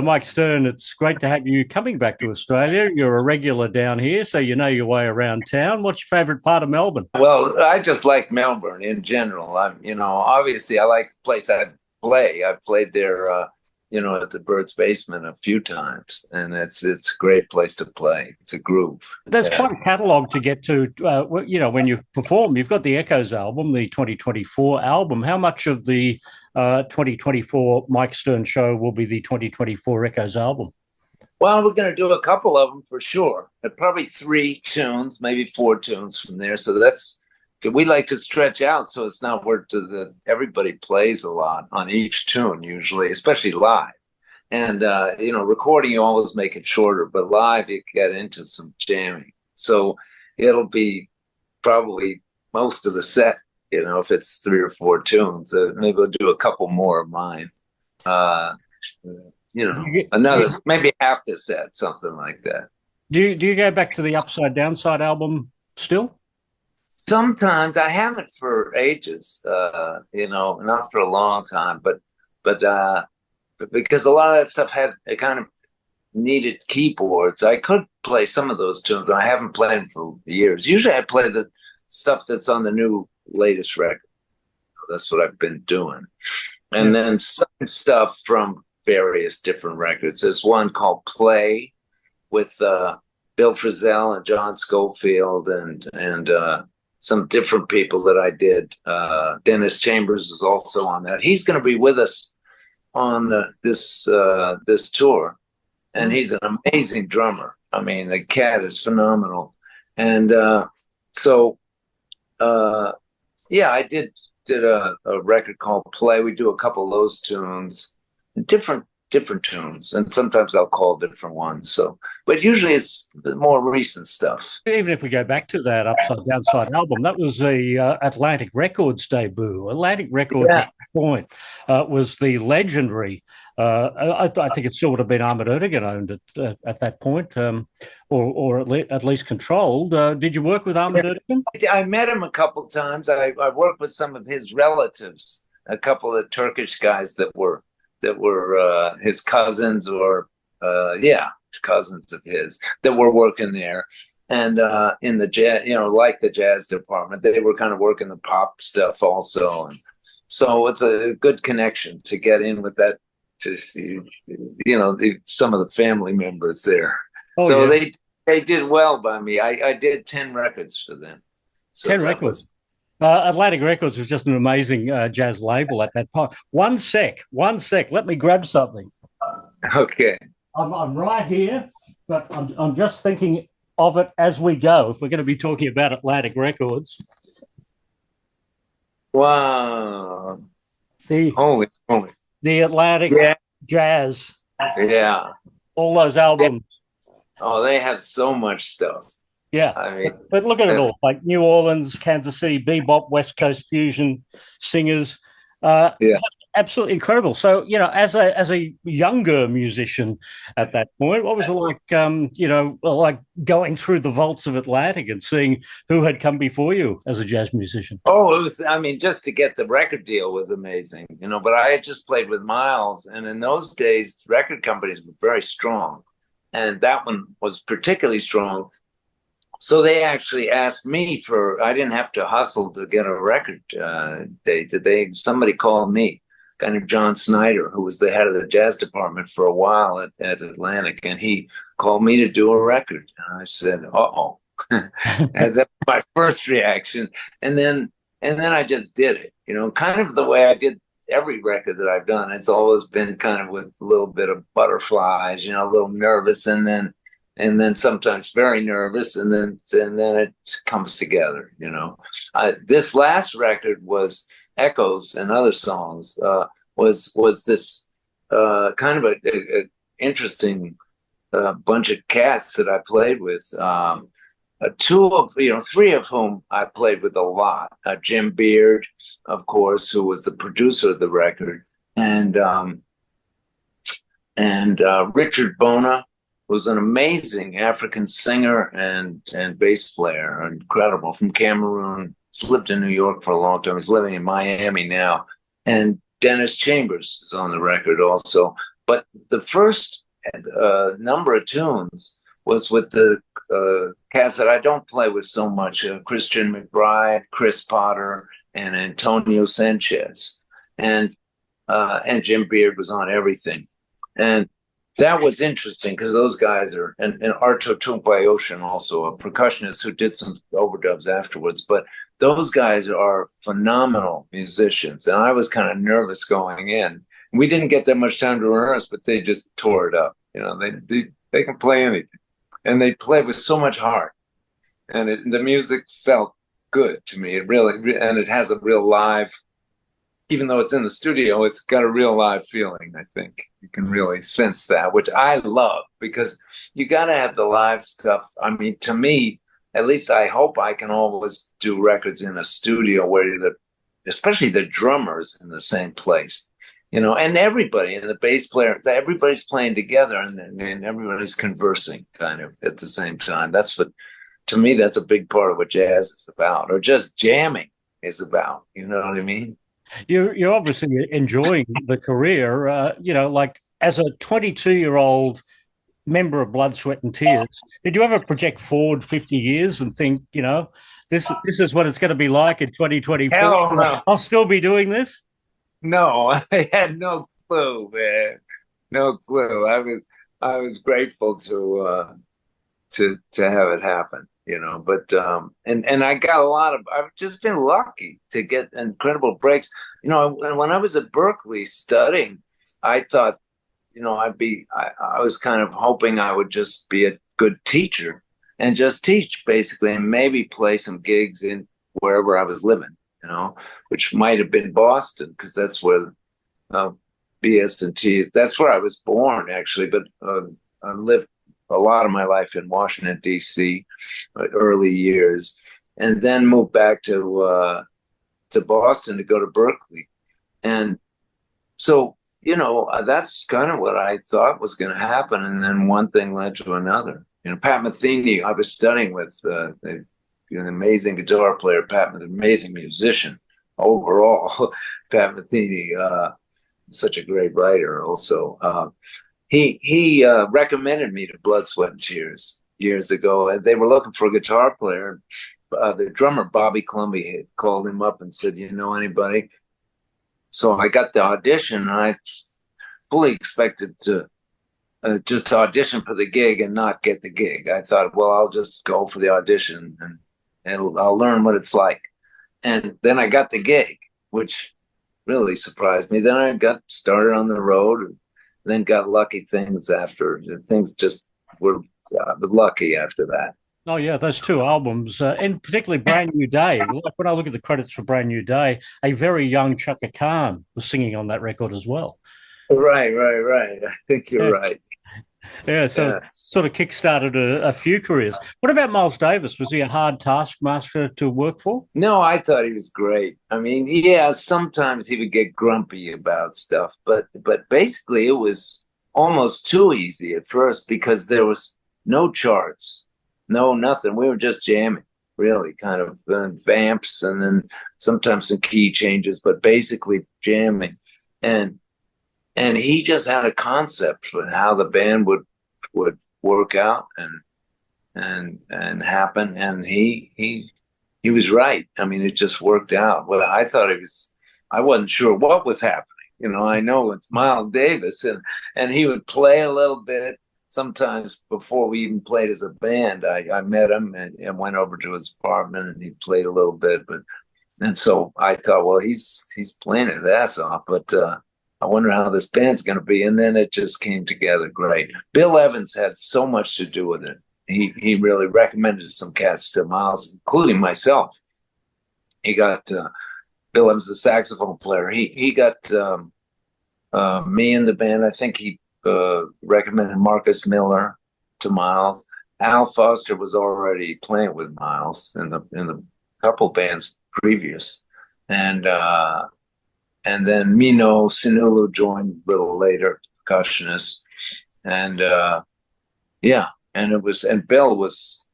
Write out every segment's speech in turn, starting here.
Mike Stern, it's great to have you coming back to Australia. You're a regular down here, so you know your way around town. What's your favourite part of Melbourne? Well, I just like Melbourne in general. Obviously I like the place I play. I've played there, at the Bird's Basement a few times, and it's a great place to play. It's a groove. There's quite a catalogue to get to, when you perform. You've got the Echoes album, the 2024 album. How much of the 2024 Mike Stern show will be the 2024 Echoes album? Well, we're going to do a couple of them for sure. Probably 3 tunes, maybe 4 tunes from there. So we like to stretch out, so it's not worth that everybody plays a lot on each tune usually, especially live. And recording, you always make it shorter, but live you get into some jamming. So it'll be probably most of the set. If it's 3 or 4 tunes, maybe we'll do a couple more of mine. Another maybe half the set, something like that. Do you go back to the Upside Downside album still? Sometimes. I haven't for ages. Not for a long time, but because a lot of that stuff it kind of needed keyboards. I could play some of those tunes, and I haven't played them for years. Usually, I play the stuff that's on the latest record. That's what I've been doing. And then some stuff from various different records. There's one called Play with Bill Frisell and John Schofield and some different people that I did. Dennis Chambers is also on that. He's going to be with us on this tour, and he's an amazing drummer. I mean, the cat is phenomenal. And I did a record called Play. We do a couple of those tunes, different tunes, and sometimes I'll call different ones. But usually it's the more recent stuff. Even if we go back to that Upside Downside album, that was the Atlantic Records debut. Atlantic Records at that point was the legendary. I think it still would have been Ahmet Ertegun owned it at that point, or at least controlled. Did you work with Ahmet Ertegun? I met him a couple times. I worked with some of his relatives, a couple of Turkish guys that were his cousins or cousins of his that were working there. And in the jazz, like the jazz department, they were kind of working the pop stuff also. And so it's a good connection to get in with that, to see, some of the family members there. They did well by me. I did 10 records for them. So 10 records. Atlantic Records was just an amazing jazz label at that time. One sec. Let me grab something. Okay. I'm right here, but I'm just thinking of it as we go. If we're going to be talking about Atlantic Records. Wow. Holy. The Atlantic Jazz. Yeah. All those albums. Oh, they have so much stuff. Yeah. I mean, but look at it all, like New Orleans, Kansas City, bebop, West Coast fusion singers. Absolutely incredible. So, as a younger musician at that point, what was it like, like going through the vaults of Atlantic and seeing who had come before you as a jazz musician? Oh, it was, just to get the record deal was amazing, but I had just played with Miles, and in those days, record companies were very strong, and that one was particularly strong. So they actually asked me I didn't have to hustle to get a record date. Somebody called me, a guy named John Snyder, who was the head of the jazz department for a while at Atlantic, and he called me to do a record. And I said, uh-oh. And that was my first reaction. And then I just did it, kind of the way I did every record that I've done. It's always been kind of with a little bit of butterflies, a little nervous, and then sometimes very nervous, and then it comes together. This last record was Echoes and Other Songs. Was this kind of a interesting bunch of cats that I played with. 3 of whom I played with a lot. Jim Beard, of course, who was the producer of the record, and Richard Bona was an amazing African singer and bass player, incredible, from Cameroon, lived in New York for a long time. He's living in Miami now. And Dennis Chambers is on the record also. But the first number of tunes was with the cats that I don't play with so much, Christian McBride, Chris Potter, and Antonio Sanchez. And Jim Beard was on everything. And that was interesting because those guys are, and Arto Tumpayocean also, a percussionist who did some overdubs afterwards. But those guys are phenomenal musicians. And I was kind of nervous going in. We didn't get that much time to rehearse, but they just tore it up. You know, they can play anything. And they play with so much heart. And the music felt good to me. It really, and it has a real live, even though it's in the studio, it's got a real live feeling, I think. You can really sense that, which I love, because you got to have the live stuff. I mean, to me, at least I hope I can always do records in a studio where especially the drummers in the same place, you know, and everybody, and the bass player, everybody's playing together and everybody's conversing kind of at the same time. That's what, to me, that's a big part of what jazz is about, or just jamming is about. You know what I mean? You're obviously enjoying the career, you know, like as a 22-year-old member of Blood, Sweat and Tears. Did you ever project forward 50 years and think, you know, this is what it's going to be like in 2024? Hell no. I'll still be doing this? No, I had no clue, man. No clue. I was grateful to have it happen, you know. But and I got I've just been lucky to get incredible breaks. You know, when I was at Berkeley studying, I thought, you know, I was kind of hoping I would just be a good teacher and just teach basically, and maybe play some gigs in wherever I was living, you know, which might have been Boston, because that's where BS&T, that's where I was born actually, but I lived a lot of my life in Washington, D.C., early years, and then moved back to Boston to go to Berkeley. And so, you know, that's kind of what I thought was going to happen. And then one thing led to another. You know, Pat Metheny, I was studying with an amazing guitar player, Pat, an amazing musician overall. Pat Metheny, such a great writer also. He recommended me to Blood, Sweat and Tears years ago. And they were looking for a guitar player. The drummer, Bobby Clumby, had called him up and said, you know anybody? So I got the audition, and I fully expected to just audition for the gig and not get the gig. I thought, well, I'll just go for the audition and I'll learn what it's like. And then I got the gig, which really surprised me. Then I got started on the road, and then got lucky things after. Things just were lucky after that. Oh, yeah, those two albums, and particularly Brand New Day. Like when I look at the credits for Brand New Day, a very young Chaka Khan was singing on that record as well. Right. I think you're right. Yeah, so it sort of kickstarted a few careers. What about Miles Davis? Was he a hard taskmaster to work for? No, I thought he was great. I mean, yeah, sometimes he would get grumpy about stuff, but basically it was almost too easy at first because there was no charts. No, nothing. We were just jamming, really, kind of vamps and then sometimes some key changes, but basically jamming. And he just had a concept for how the band would work out and happen. And he was right. I mean, it just worked out. Well, I thought I wasn't sure what was happening. You know, I know it's Miles Davis, and he would play a little bit. Sometimes before we even played as a band, I met him and went over to his apartment, and he played a little bit. And so I thought, well, he's playing his ass off, but I wonder how this band's going to be. And then it just came together great. Bill Evans had so much to do with it. He really recommended some cats to Miles, including myself. He got Bill Evans, the saxophone player. He got me in the band. I think he recommended Marcus Miller to Miles. Al Foster was already playing with Miles in the couple bands previous, and then Mino Sinulu joined a little later, percussionist, and and Bill was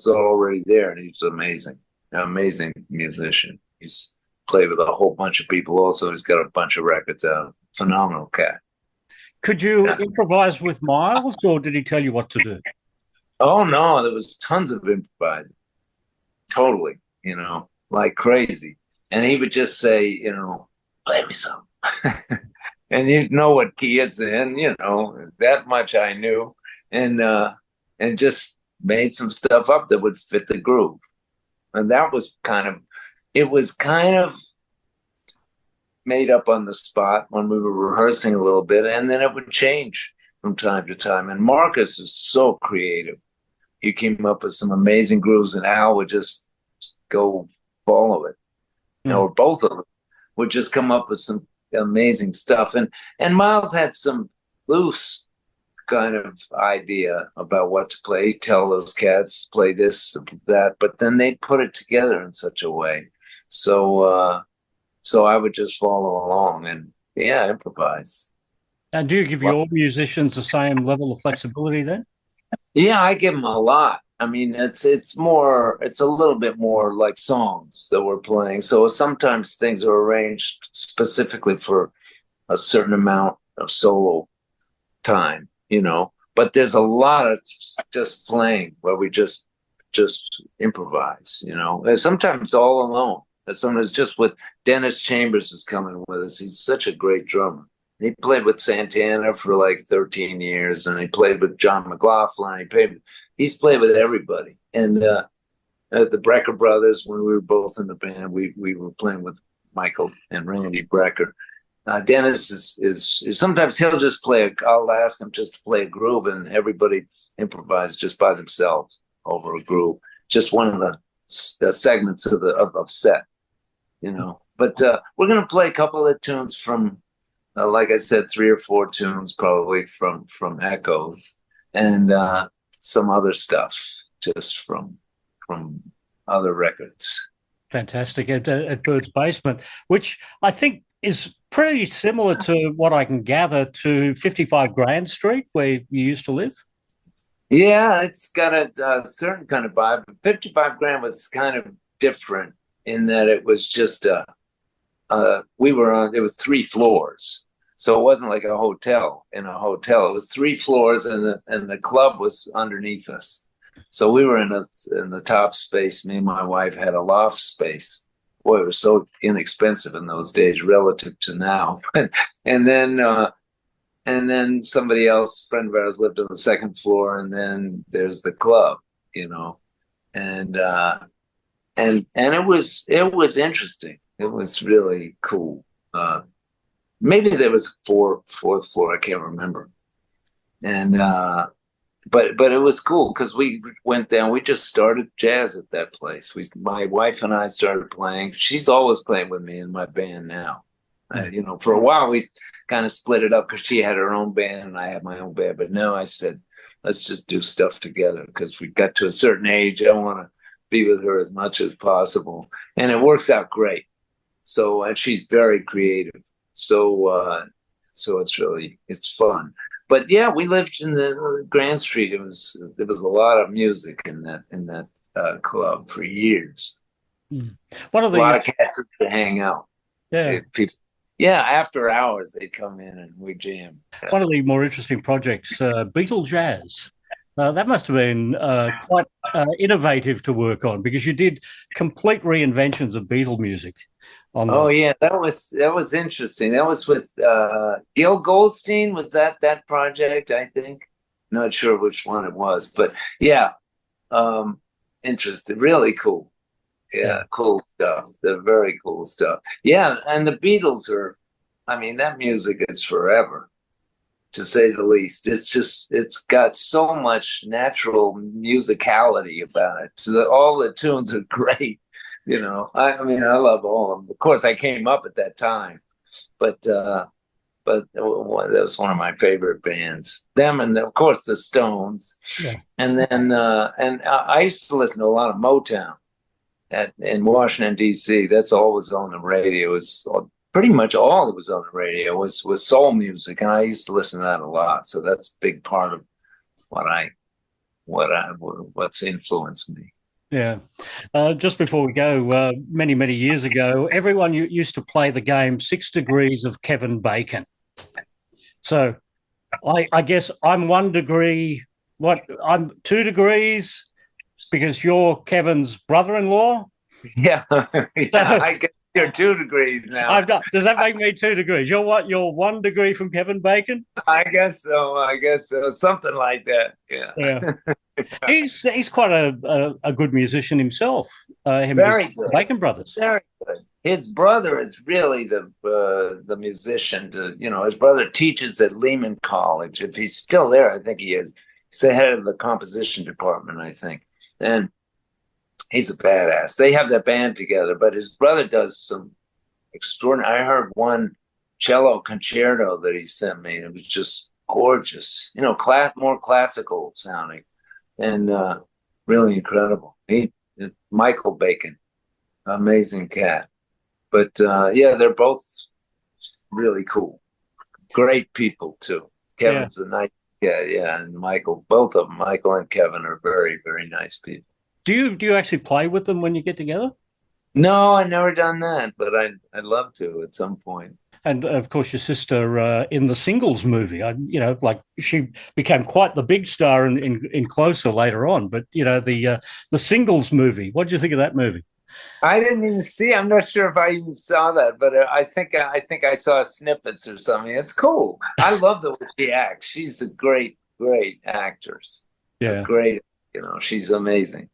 already there, and he was amazing. amazing musician. He's played with a whole bunch of people. Also, he's got a bunch of records out. Phenomenal cat. Could you improvise with Miles, or did he tell you what to do? Oh no, there was tons of improvising. Totally, like crazy. And he would just say, play me some. And you know what key it's in, that much I knew. And just made some stuff up that would fit the groove. And that was it was kind of made up on the spot when we were rehearsing a little bit, and then it would change from time to time. And Marcus was so creative. He came up with some amazing grooves, and Al would just go follow it. Or both of them would just come up with some amazing stuff. And Miles had some loose kind of idea about what to play. He'd tell those cats, play this, that, but then they'd put it together in such a way. So I would just follow along and improvise. And do you give your musicians the same level of flexibility then? Yeah, I give them a lot. I mean, it's a little bit more like songs that we're playing. So sometimes things are arranged specifically for a certain amount of solo time, but there's a lot of just playing where we just improvise, and sometimes all alone. And sometimes just with Dennis Chambers is coming with us. He's such a great drummer. He played with Santana for like 13 years, and he played with John McLaughlin. He's played with everybody. And the Brecker brothers, when we were both in the band, we were playing with Michael and Randy Brecker. Dennis is sometimes he'll just I'll ask him just to play a groove, and everybody improvises just by themselves over a groove. Just one of the segments of set, But we're going to play a couple of tunes from, like I said, 3 or 4 tunes probably from Echoes, and some other stuff just from other records. Fantastic. At Bird's Basement, which I think is pretty similar to what I can gather to 55 Grand Street, where you used to live. Yeah, it's got a certain kind of vibe. 55 Grand was kind of different in that it was just it was 3 floors. So it wasn't like a hotel in a hotel. It was 3 floors, and the club was underneath us. So we were in the top space. Me and my wife had a loft space. Boy, it was so inexpensive in those days relative to now. And then somebody else, friend of ours, lived on the 2nd floor, and then there's the club, and it was interesting. It was really cool. Maybe there was a 4th floor, I can't remember. And but it was cool because we went down. We just started jazz at that place. My wife and I started playing. She's always playing with me in my band now. For a while we kind of split it up because she had her own band and I had my own band. But now I said, let's just do stuff together because we got to a certain age. I want to be with her as much as possible, and it works out great. So, and she's very creative. So it's fun. But yeah, we lived in the Grand Street. There was a lot of music in that club for years. One of the a lot of cats to hang out. Yeah. People. Yeah, after hours they'd come in and we jam. One of the more interesting projects, Beetle Jazz. That must have been quite innovative to work on, because you did complete reinventions of Beatle music. Yeah, that was interesting. That was with Gil Goldstein. Was that project? I think. Not sure which one it was, but yeah, interesting. Really cool. Yeah, cool stuff. They're very cool stuff. Yeah, and the Beatles that music is forever, to say the least. It's got so much natural musicality about it. So all the tunes are great. I love all of them. Of course, I came up at that time, but that was one of my favorite bands. Them, and of course the Stones. Yeah. And then I used to listen to a lot of Motown in Washington D.C. That's always on the radio. It's pretty much all that was on the radio was soul music, and I used to listen to that a lot. So that's a big part of what's influenced me. Yeah. Just before we go, many years ago, everyone used to play the game 6 Degrees of Kevin Bacon. So I guess I'm 1 degree. What, I'm 2 degrees because you're Kevin's brother-in-law. Yeah, yeah. So I guess you're 2 degrees now. I've got. Does that make me 2 degrees? You're what? You're 1 degree from Kevin Bacon. I guess so. I guess so. Something like that. Yeah. Yeah. He's quite a good musician himself. Him and Very his good. Bacon brothers. Very good. His brother is really the musician. His brother teaches at Lehman College. If he's still there, I think he is. He's the head of the composition department, I think. And he's a badass. They have that band together, but his brother does some extraordinary. I heard one cello concerto that he sent me. It was just gorgeous. More classical sounding, and really incredible. Michael Bacon, amazing cat. But yeah, they're both really cool, great people too. Kevin's a nice cat, yeah, and Michael, both of them, Michael and Kevin, are very, very nice people. Do you actually play with them when you get together? No, I never done that, but I'd love to at some point. And of course, your sister in the Singles movie. Like she became quite the big star in Closer later on. But the Singles movie. What did you think of that movie? I didn't even see. I'm not sure if I even saw that, but I think I saw snippets or something. It's cool. I love the way she acts. She's a great, great actress. Yeah, Great. She's amazing.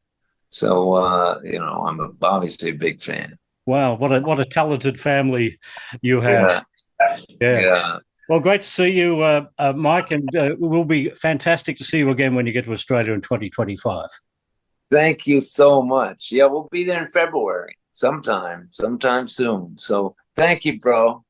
So I'm obviously a big fan. wow, what a talented family you have. Yeah. Well, great to see you, Mike, and it will be fantastic to see you again when you get to Australia in 2025. Thank you so much. Yeah, we'll be there in February sometime soon. So thank you, bro.